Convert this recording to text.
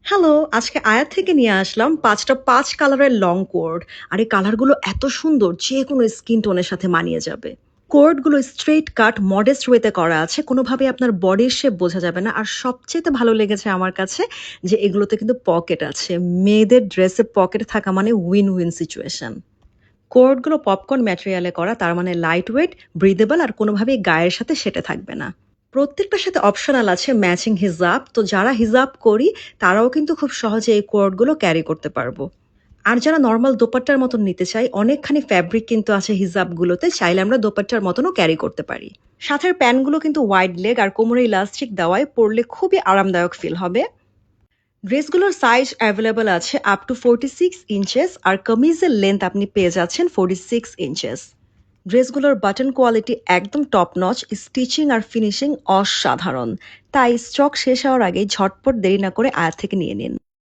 Hello, আজকে আয়াত থেকে নিয়ে আসলাম ৫টা ৫ কালারের লং কোট। আর এই কালারগুলো এত সুন্দর যেকোনো স্কিন টোনের সাথে মানিয়ে যাবে। কোটগুলো স্ট্রেইট কাট মডেস্ট ওয়েতে করা আছে। কোনোভাবেই আপনার বডির শেপ বোঝা যাবে না। আর সবচাইতে ভালো লেগেছে আমার কাছে যে এগুলোতে কিন্তু পকেট আছে। মেয়েদের ড্রেসে পকেট থাকা মানে উইন উইন সিচুয়েশন। কোটগুলো পপকর্ন ম্যাটেরিয়ালে করা, তার মানে লাইট ওয়েট, ব্রিদেবল আর কোনোভাবেই গায়ের সাথে সেটে থাকবে না। প্রত্যেকটার সাথে অপশনাল আছে ম্যাচিং হিজাব। তো যারা হিজাব করি তারাও কিন্তু খুব সহজে এই কোটগুলো ক্যারি করতে পারবো। আর যারা নরমাল দোপাট্টার মতন নিতে চাই, অনেকখানি ফ্যাব্রিক কিন্তু আছে হিজাবগুলোতে, চাইলে আমরা দোপাট্টার মতনও ক্যারি করতে পারি। সাথের প্যান্টগুলো কিন্তু ওয়াইড লেগ আর কোমরে ইলাস্টিক দেওয়ায় পরলে খুবই আরামদায়ক ফিল হবে। ড্রেসগুলোর সাইজ অ্যাভেলেবল আছে আপ টু 46 ইঞ্চেস, আর কামিজের লেন্থ আপনি পেয়ে যাচ্ছেন 46 ইঞ্চেস। ড্রেসগুলোর বাটন কোয়ালিটি একদম টপ নচ, স্টিচিং আর ফিনিশিং অসাধারণ। তাই স্টক শেষ হওয়ার আগে ঝটপট দেরি না করে আয়াত থেকে নিয়ে নিন।